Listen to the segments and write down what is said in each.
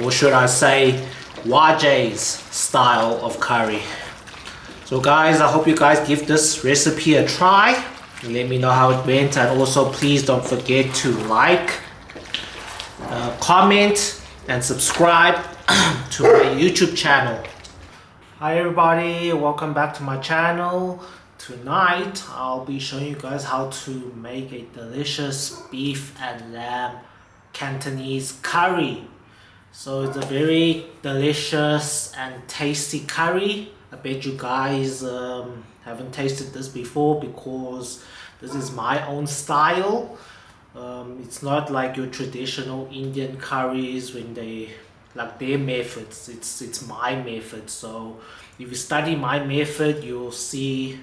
or should I say Wajay's style of curry. So guys, I hope you guys give this recipe a try. Let me know how it went, and also please don't forget to like, comment and subscribe to my YouTube channel. Hi everybody, welcome back to my channel. Tonight I'll be showing you guys how to make a delicious beef and lamb Cantonese curry. So it's a very delicious and tasty curry. I bet you guys haven't tasted this before because this is my own style. It's not like your traditional Indian curries when they like their methods. It's my method. So if you study my method, you'll see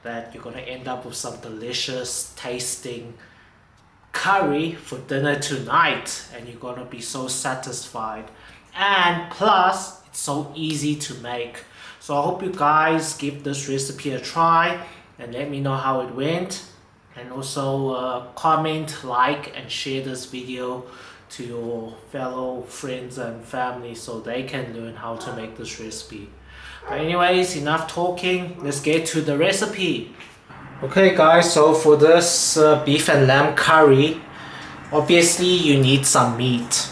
that you're gonna end up with some delicious tasting curry for dinner tonight, and you're gonna be so satisfied. And plus, it's so easy to make. So I hope you guys give this recipe a try and let me know how it went. And also comment, like and share this video to your fellow friends and family so they can learn how to make this recipe. But anyways, enough talking, let's get to the recipe. Okay guys, so for this beef and lamb curry, obviously you need some meat.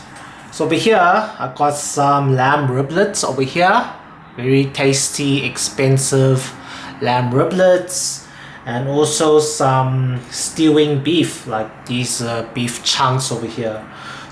So over here I got some lamb riblets over here, very tasty, expensive lamb riblets, and also some stewing beef, like these beef chunks over here.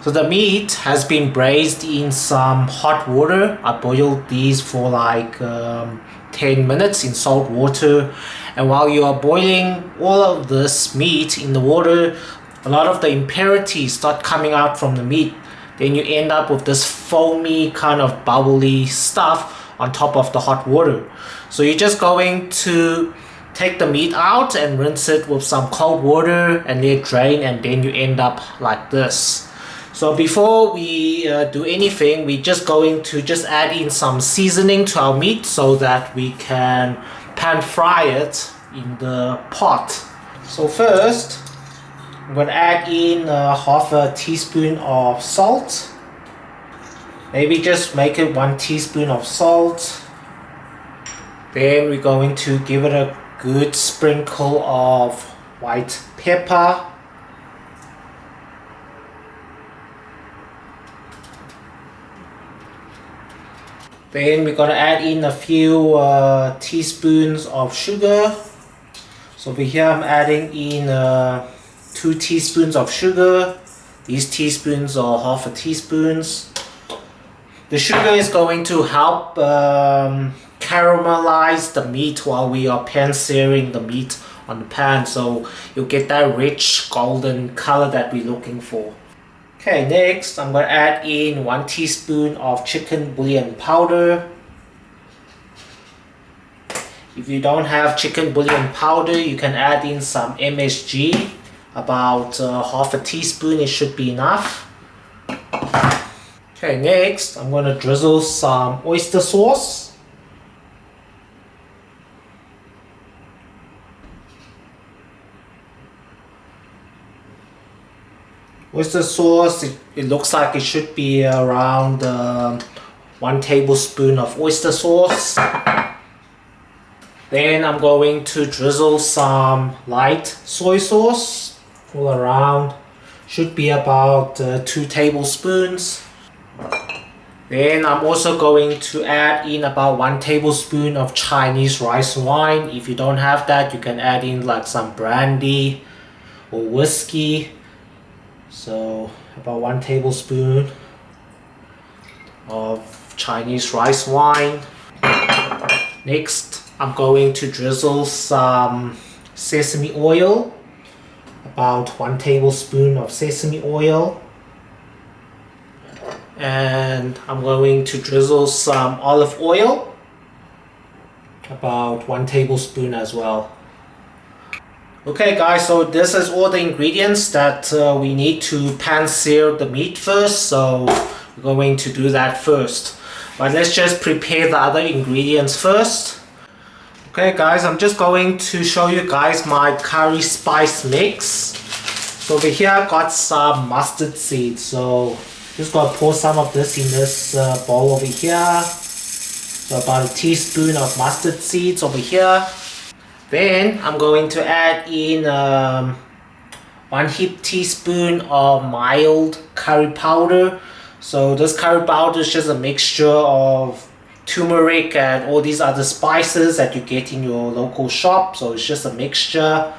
So the meat has been braised in some hot water. I boiled these for like 10 minutes in salt water. And while you are boiling all of this meat in the water, a lot of the impurities start coming out from the meat. Then you end up with this foamy kind of bubbly stuff on top of the hot water. So you're just going to take the meat out and rinse it with some cold water and let it drain, and then you end up like this. So before we do anything, we're just going to add in some seasoning to our meat so that we can pan fry it in the pot. So first, I'm going to add in half a teaspoon of salt. Maybe just make it 1 teaspoon of salt. Then we're going to give it a good sprinkle of white pepper. Then we're going to add in a few teaspoons of sugar. So over here I'm adding in 2 teaspoons of sugar. These teaspoons are half a teaspoons. The sugar is going to help caramelize the meat while we are pan-searing the meat on the pan, so you'll get that rich golden color that we're looking for. Okay, next I'm going to add in 1 teaspoon of chicken bouillon powder. If you don't have chicken bouillon powder, you can add in some MSG, about half a teaspoon, it should be enough. Okay, next I'm going to drizzle some oyster sauce. Oyster sauce, it looks like it should be around 1 tablespoon of oyster sauce. Then I'm going to drizzle some light soy sauce, all around, should be about 2 tablespoons. Then I'm also going to add in about 1 tablespoon of Chinese rice wine. If you don't have that, you can add in like some brandy or whiskey. So about 1 tablespoon of Chinese rice wine. Next, I'm going to drizzle some sesame oil, about 1 tablespoon of sesame oil. And I'm going to drizzle some olive oil, about 1 tablespoon as well. Okay guys, so this is all the ingredients that we need to pan-sear the meat first, so we're going to do that first. But let's just prepare the other ingredients first. Okay guys, I'm just going to show you guys my curry spice mix. So over here I got some mustard seeds. So Just gonna pour some of this in this bowl over here. So about a teaspoon of mustard seeds over here. Then I'm going to add in 1 heaped teaspoon of mild curry powder. So this curry powder is just a mixture of turmeric and all these other spices that you get in your local shop. So it's just a mixture.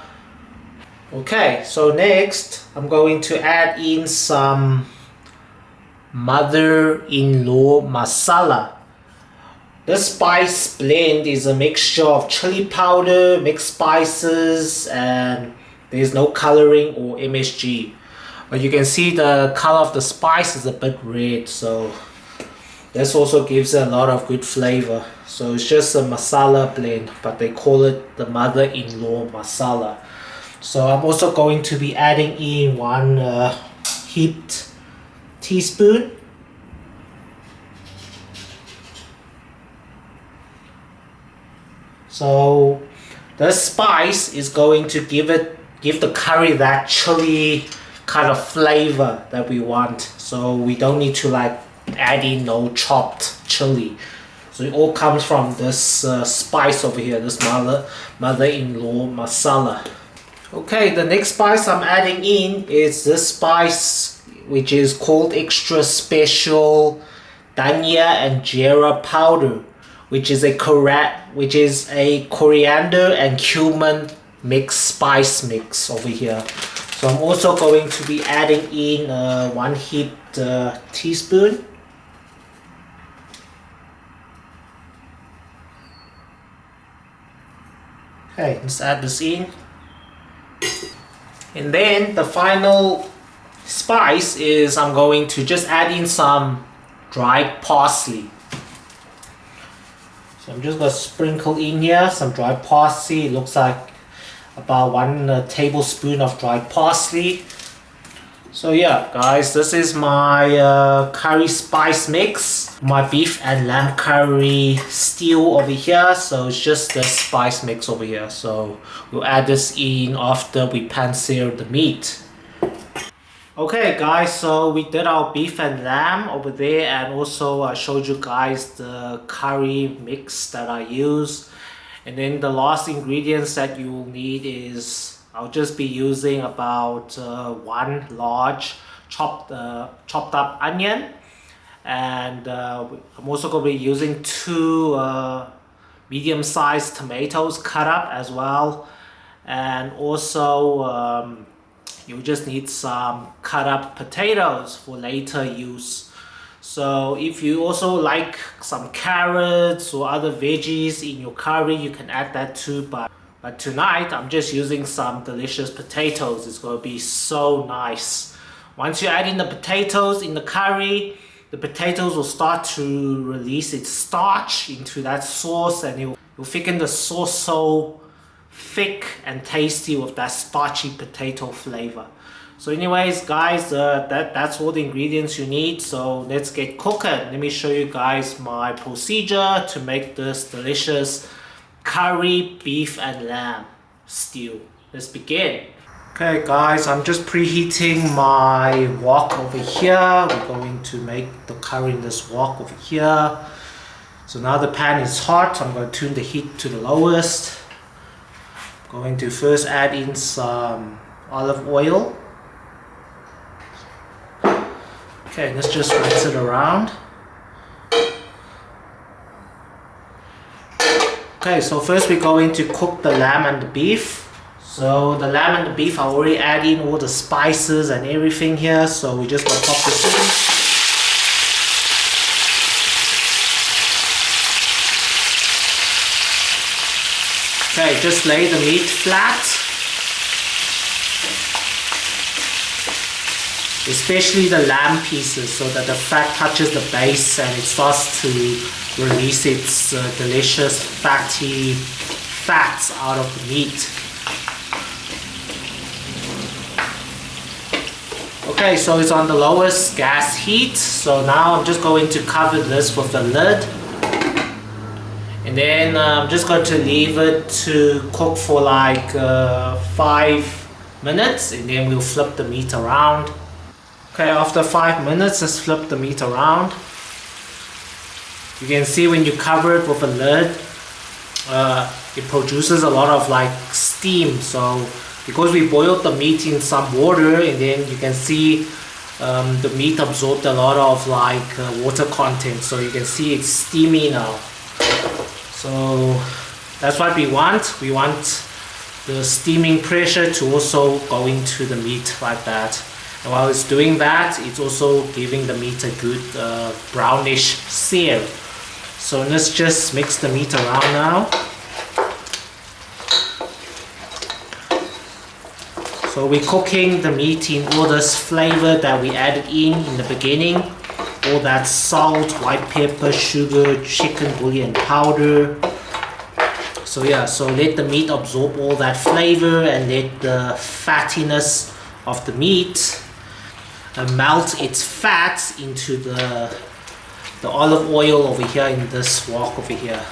Okay, so next I'm going to add in some mother-in-law masala. This spice blend is a mixture of chili powder, mixed spices, and there's no coloring or MSG. But you can see the color of the spice is a bit red, so this also gives a lot of good flavor. So it's just a masala blend, but they call it the mother-in-law masala. So I'm also going to be adding in 1 heaped teaspoon. So this spice is going to give the curry that chili kind of flavor that we want. So we don't need to like add in no chopped chili. So it all comes from this spice over here, this mother-in-law masala. Okay, the next spice I'm adding in is this spice which is called extra special Dhania and Jeera Powder, which is a coriander and cumin spice mix over here. So I'm also going to be adding in 1 heaped teaspoon. Okay, let's add this in. And then the final spice is I'm going to just add in some dried parsley. So I'm just going to sprinkle in here some dried parsley. It looks like about 1 tablespoon of dried parsley. So yeah guys, this is my curry spice mix, my beef and lamb curry stew over here. So it's just the spice mix over here. So we'll add this in after we pan-sear the meat. Okay guys, so we did our beef and lamb over there, and also I showed you guys the curry mix that I use. And then the last ingredients that you will need is I'll just be using about 1 large chopped up onion, and I'm also going to be using 2 medium-sized tomatoes cut up as well, and also you just need some cut up potatoes for later use. So if you also like some carrots or other veggies in your curry, you can add that too, but tonight I'm just using some delicious potatoes. It's going to be so nice. Once you add in the potatoes in the curry, the potatoes will start to release its starch into that sauce, and it will thicken the sauce so thick and tasty with that starchy potato flavor. So anyways guys, that's all the ingredients you need. So let's get cooking. Let me show you guys my procedure to make this delicious curry beef and lamb stew. Let's begin. Okay guys, I'm just preheating my wok over here. We're going to make the curry in this wok over here. So now the pan is hot. I'm going to tune the heat to the lowest. I'm going to first add in some olive oil. Okay, let's just rinse it around. Okay, so first we're going to cook the lamb and the beef. So the lamb and the beef, I already add in all the spices and everything here. So we just gonna pop this in. Okay, just lay the meat flat. Especially the lamb pieces, so that the fat touches the base and it starts to release its delicious fatty fats out of the meat. Okay, so it's on the lowest gas heat. So now I'm just going to cover this with the lid. And then I'm just going to leave it to cook for like 5 minutes, and then we'll flip the meat around. Okay, after 5 minutes, let's flip the meat around. You can see when you cover it with a lid, it produces a lot of like steam. So because we boiled the meat in some water, and then you can see the meat absorbed a lot of like water content. So you can see it's steamy now. So that's what we want. We want the steaming pressure to also go into the meat like that. And while it's doing that, it's also giving the meat a good brownish sear. So let's just mix the meat around now. So we're cooking the meat in all this flavor that we added in the beginning. All that salt, white pepper, sugar, chicken bouillon powder. So yeah, so let the meat absorb all that flavor and let the fattiness of the meat melt its fat into the olive oil over here in this wok over here.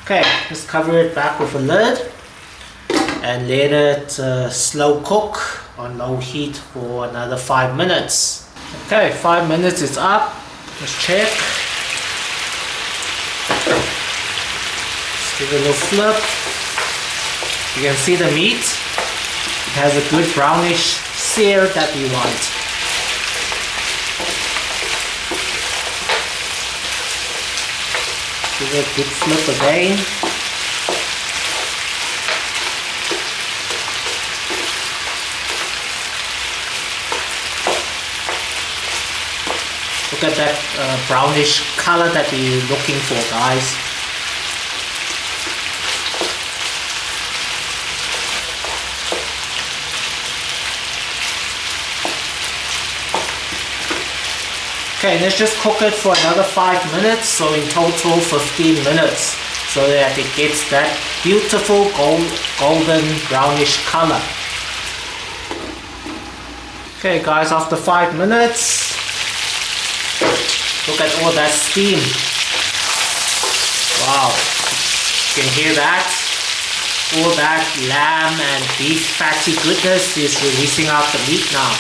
Okay, let's cover it back with a lid and let it slow cook on low heat for another 5 minutes. Okay, 5 minutes is up. Let's check. Let's give it a little flip. You can see the meat. It has a good brownish sear that we want. Give it a good flip again. Look at that brownish color that we're looking for, guys. Okay, let's just cook it for another 5 minutes, so in total 15 minutes, so that it gets that beautiful golden brownish color. Okay guys, after 5 minutes, look at all that steam. Wow, you can hear that? All that lamb and beef fatty goodness is releasing out the meat now.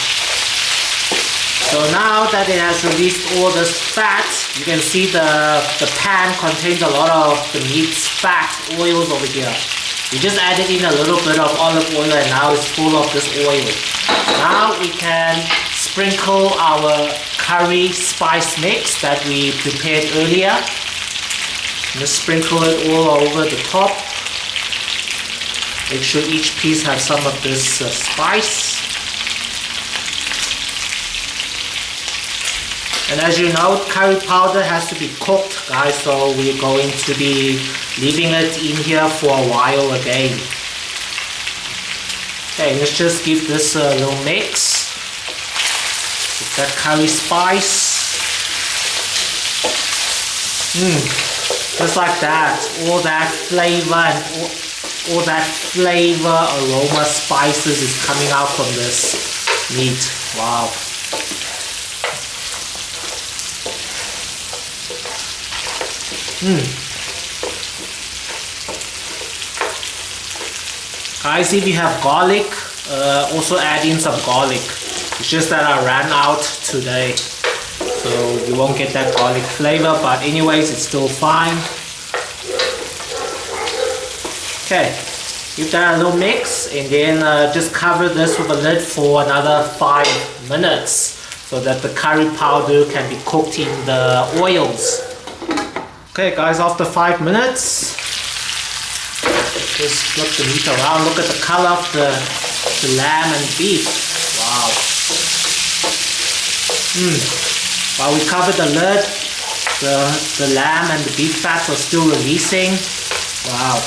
So now that it has released all this fat, you can see the pan contains a lot of the meat's fat oils over here. We just added in a little bit of olive oil and now it's full of this oil. Now we can sprinkle our curry spice mix that we prepared earlier. Just sprinkle it all over the top. Make sure each piece has some of this spice. And as you know, curry powder has to be cooked, guys, so we're going to be leaving it in here for a while again. Okay, let's just give this a little mix with that curry spice. Just like that, all that flavor and all that flavor, aroma, spices is coming out from this meat. Wow. Guys, if you have garlic, also add in some garlic. It's just that I ran out today, so you won't get that garlic flavor, but anyways, it's still fine. Okay, give that a little mix and then just cover this with a lid for another 5 minutes so that the curry powder can be cooked in the oils. Okay guys, after 5 minutes, just flip the meat around. Look at the color of the lamb and beef. Wow. While we covered the lid, the lamb and the beef fats are still releasing. Wow.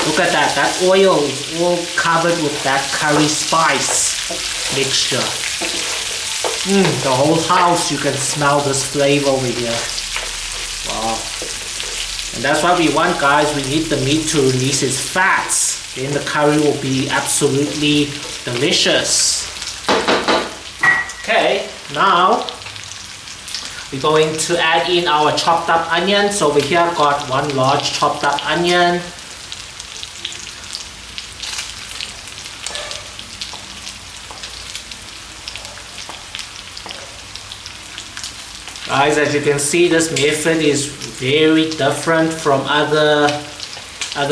Look at that. That oil is all covered with that curry spice mixture. The whole house, you can smell this flavor over here. Wow. And that's what we want, guys. We need the meat to release its fats. Then the curry will be absolutely delicious. Okay, now we're going to add in our chopped up onion. So over here I've got one large chopped up onion. Guys, as you can see, this method is very different from other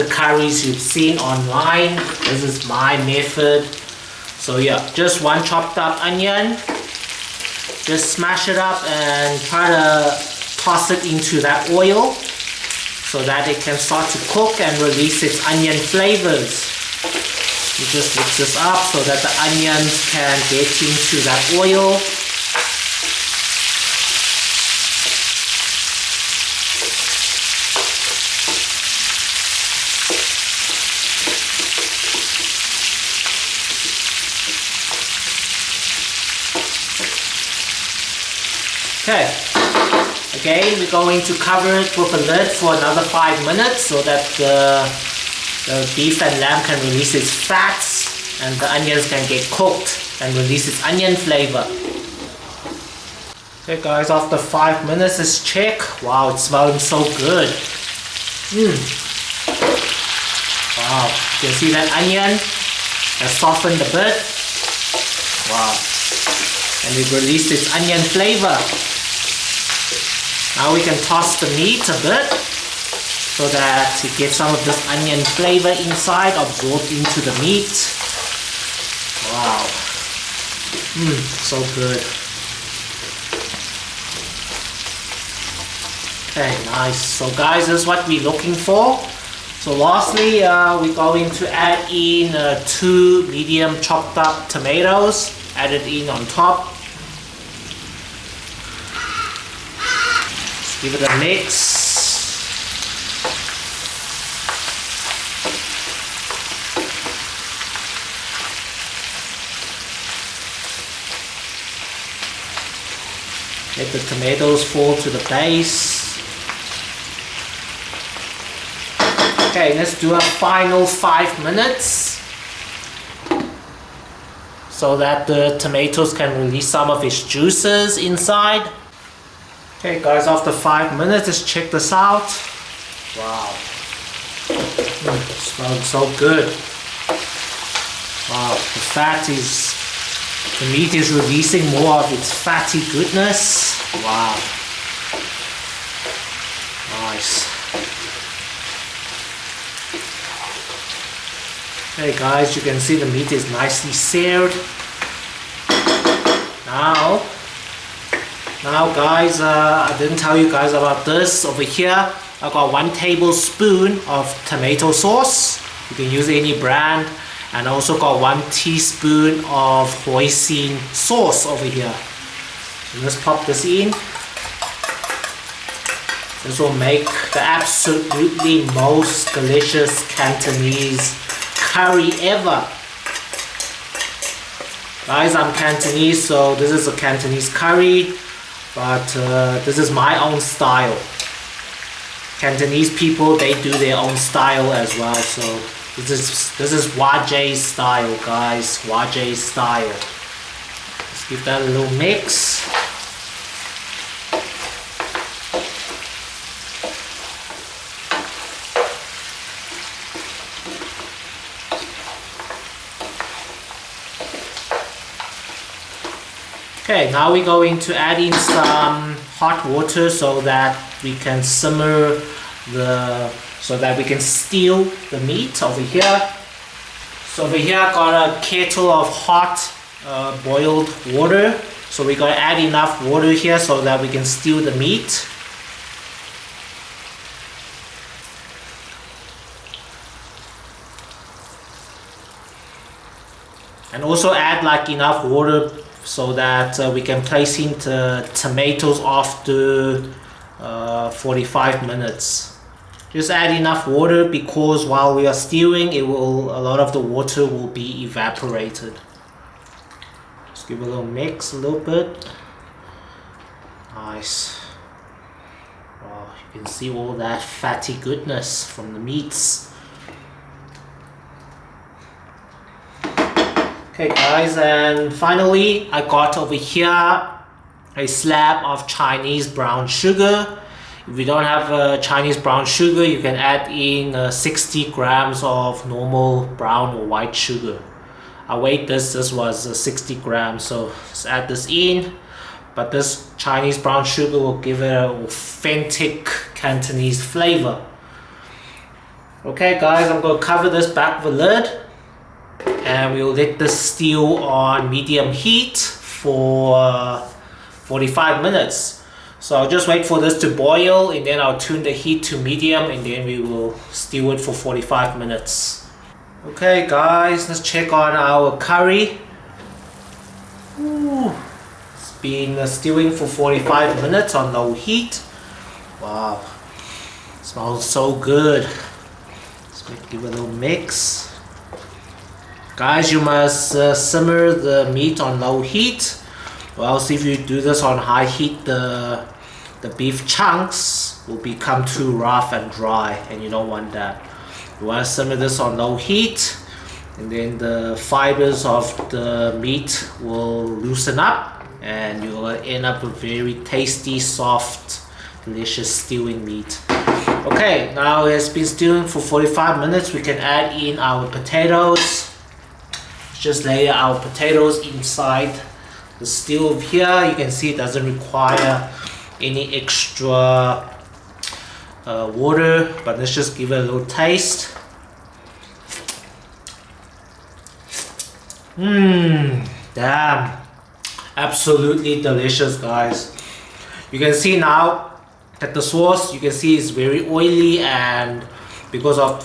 curries you've seen online. This is my method. So yeah, just one chopped up onion. Just smash it up and try to toss it into that oil so that it can start to cook and release its onion flavors. You just mix this up so that the onions can get into that oil. Okay, again we're going to cover it with a lid for another 5 minutes so that the beef and lamb can release its fats and the onions can get cooked and release its onion flavor. Okay guys, after 5 minutes, let's check. Wow, it's smelling so good. Wow, you can see that onion has softened a bit. Wow, and it released its onion flavor. Now we can toss the meat a bit so that it gets some of this onion flavor inside, absorbed into the meat. Wow. So good. Okay, nice. So guys, this is what we're looking for. So lastly, we're going to add in 2 medium chopped up tomatoes. Add it in on top. Give it a mix. Let the tomatoes fall to the base. Okay, let's do a final 5 minutes so that the tomatoes can release some of its juices inside. Okay guys, after 5 minutes, let's check this out. Wow. Smells so good. Wow, the meat is releasing more of its fatty goodness. Wow. Nice. Okay guys, you can see the meat is nicely seared. Now guys, I didn't tell you guys about this. Over here, I got 1 tablespoon of tomato sauce. You can use any brand. And I also got 1 teaspoon of hoisin sauce over here. So let's pop this in. This will make the absolutely most delicious Cantonese curry ever. Guys, I'm Cantonese, so this is a Cantonese curry, but this is my own style. Cantonese people, they do their own style as well, so this is Wajay's style, guys. Wajay's style. Let's give that a little mix. Okay, now we're going to add in some hot water so that we can simmer so that we can steal the meat over here. So over here I got a kettle of hot boiled water. So we're going to add enough water here so that we can steal the meat. And also add like enough water so that we can place in the tomatoes after 45 minutes. Just add enough water because while we are stewing, a lot of the water will be evaporated. Just give a little mix, a little bit. Nice. Wow, you can see all that fatty goodness from the meats. Okay guys, and finally I got over here a slab of Chinese brown sugar. If you don't have Chinese brown sugar, you can add in 60 grams of normal brown or white sugar. I weighed this was 60 grams, so let's add this in. but this Chinese brown sugar will give it an authentic Cantonese flavor. Okay guys, I'm going to cover this back with a lid, and we'll let this stew on medium heat for 45 minutes. So I'll just wait for this to boil, and then I'll tune the heat to medium, and then we will stew it for 45 minutes. Okay guys, let's check on our curry. Ooh, it's been stewing for 45 minutes on low heat. Wow, it smells so good. Let's give it a little mix. Guys, you must simmer the meat on low heat, or else if you do this on high heat, the beef chunks will become too rough and dry, and you don't want that. You want to simmer this on low heat, and then the fibers of the meat will loosen up, and you will end up with very tasty, soft, delicious stewing meat. Okay, now it's been stewing for 45 minutes. We can add in our potatoes. Just layer our potatoes inside the stew over here. You can see it doesn't require any extra water, but let's just give it a little taste. Damn, absolutely delicious guys. You can see now that the sauce, you can see, is very oily, and because of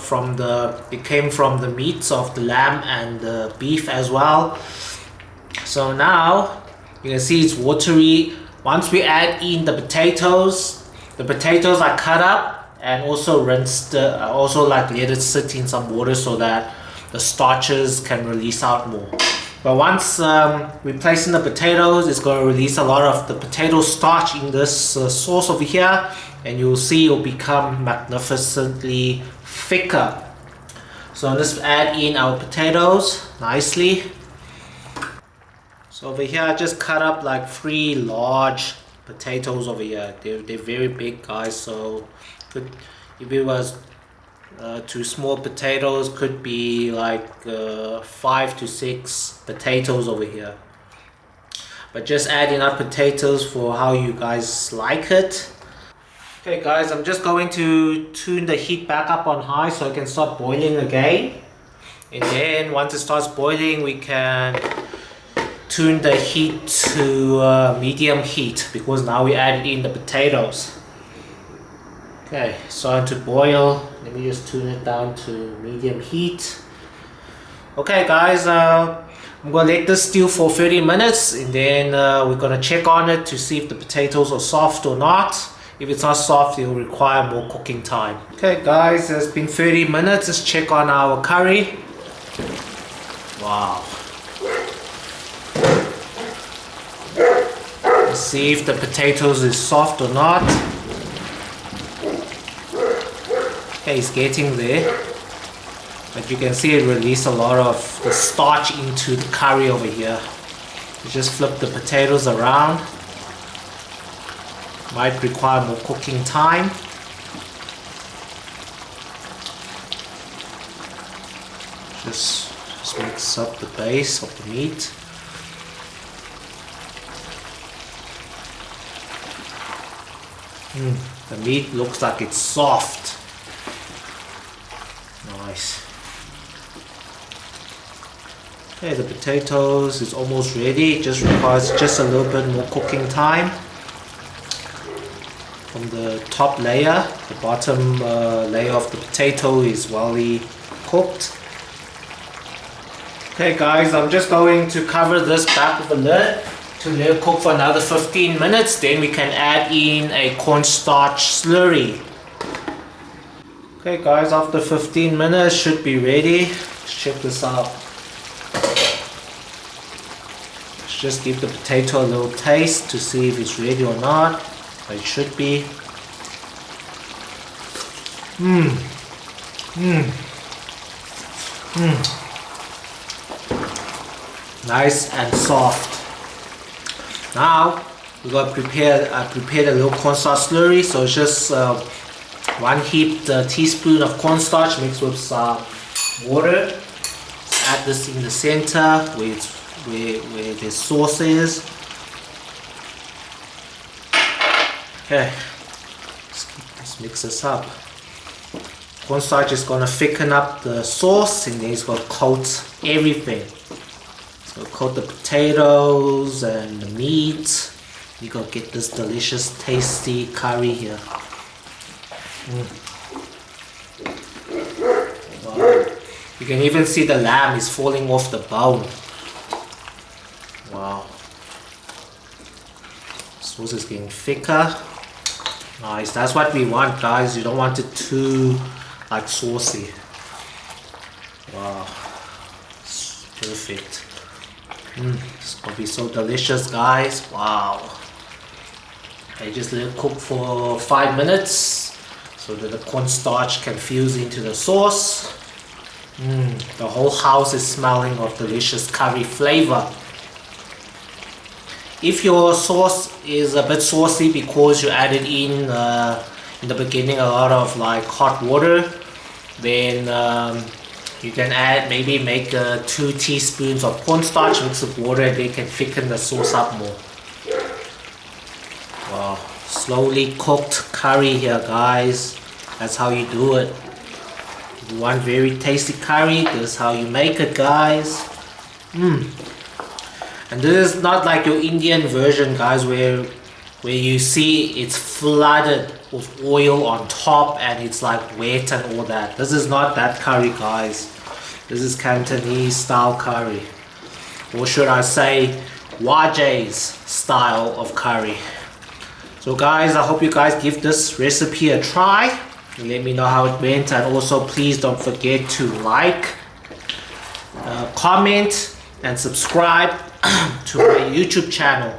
it came from the meats of the lamb and the beef as well. So now you can see it's watery. Once we add in the potatoes are cut up and also rinsed, also like let it sit in some water so that the starches can release out more. But once we place in the potatoes, it's going to release a lot of the potato starch in this sauce over here, and you'll see it'll become magnificently thicker. So let's add in our potatoes nicely. So over here I just cut up like 3 large potatoes over here. They're very big guys, so if it was 2 small potatoes, could be like 5 to 6 potatoes over here. But just add enough potatoes for how you guys like it. Okay guys, I'm just going to tune the heat back up on high so it can start boiling again. And then once it starts boiling, we can tune the heat to medium heat, because now we added in the potatoes. Okay, starting to boil. Let me just tune it down to medium heat. Okay guys, I'm going to let this stew for 30 minutes, and then we're going to check on it to see if the potatoes are soft or not. If it's not soft, it will require more cooking time. Okay guys, it's been 30 minutes. Let's check on our curry. Wow. Let's see if the potatoes is soft or not. Okay, it's getting there. But you can see it release a lot of the starch into the curry over here. You just flip the potatoes around. Might require more cooking time. Just mix up the base of the meat. The meat looks like it's soft. Nice. Okay, the potatoes is almost ready. It just requires just a little bit more cooking time. From the top layer, the bottom layer of the potato is well cooked. Okay guys, I'm just going to cover this back with a lid to let it cook for another 15 minutes. Then we can add in a cornstarch slurry. Okay guys, after 15 minutes should be ready. Let's check this out. Let's just give the potato a little taste to see if it's ready or not. It should be. Nice and soft. Now we're going to prepare. I prepared a little cornstarch slurry, so it's just 1 heaped teaspoon of cornstarch mixed with some water. Let's add this in the center where the sauce is. Okay, let's mix this up. Cornstarch is gonna thicken up the sauce, and then it's gonna coat everything. It's gonna coat the potatoes and the meat. You're gonna get this delicious, tasty curry here. Wow. You can even see the lamb is falling off the bone. Wow. Sauce is getting thicker. Nice, that's what we want, guys. You don't want it too like saucy. Wow, it's perfect. It's gonna be so delicious, guys. Wow. I just let it cook for 5 minutes so that the cornstarch can fuse into the sauce. The whole house is smelling of delicious curry flavor. If your sauce is a bit saucy because you added in the beginning a lot of like hot water, then you can add, maybe make 2 teaspoons of cornstarch mixed with water, and they can thicken the sauce up more. Wow, slowly cooked curry here, guys. That's how you do it. If you want very tasty curry, this is how you make it, guys. And this is not like your Indian version, guys, where you see it's flooded with oil on top and it's like wet and all that. This is not that curry, guys. This is Cantonese style curry. Or should I say, Wajay's style of curry. So guys, I hope you guys give this recipe a try. Let me know how it went, and also please don't forget to like, comment, and subscribe to my YouTube channel.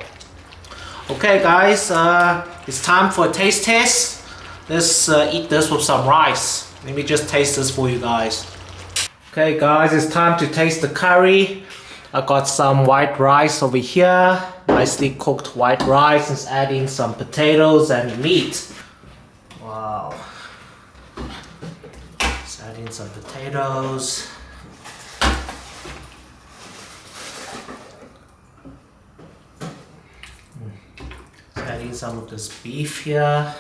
Okay guys, it's time for a taste test. Let's eat this with some rice. Let me just taste this for you guys. Okay guys, it's time to taste the curry. I got some white rice over here, nicely cooked white rice. Let's add in some potatoes and meat. Wow. Let's add in some potatoes. Adding some of this beef here.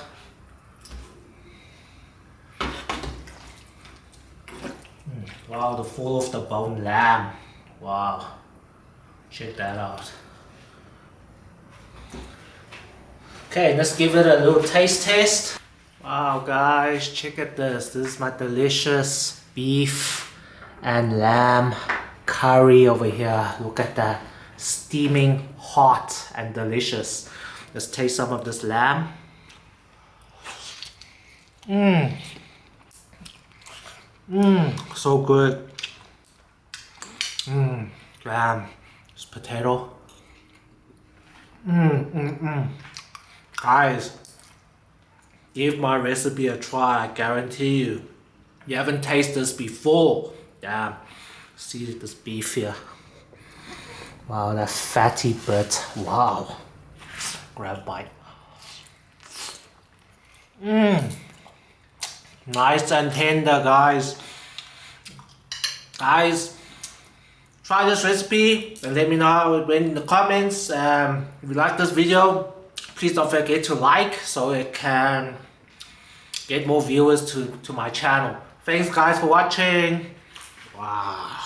Wow, the full of the bone lamb. Wow, check that out. Okay, let's give it a little taste test. Wow guys, check out this. This is my delicious beef and lamb curry over here. Look at that, steaming hot and delicious. Let's taste some of this lamb. So good. Lamb, this potato. Guys, give my recipe a try. I guarantee you. You haven't tasted this before. Damn. See this beef here. Wow, that fatty bit. Wow. Grab a bite. Nice and tender, guys. Guys, try this recipe and let me know how it went in the comments. If you like this video, please don't forget to like so it can get more viewers to my channel. Thanks guys for watching. Wow.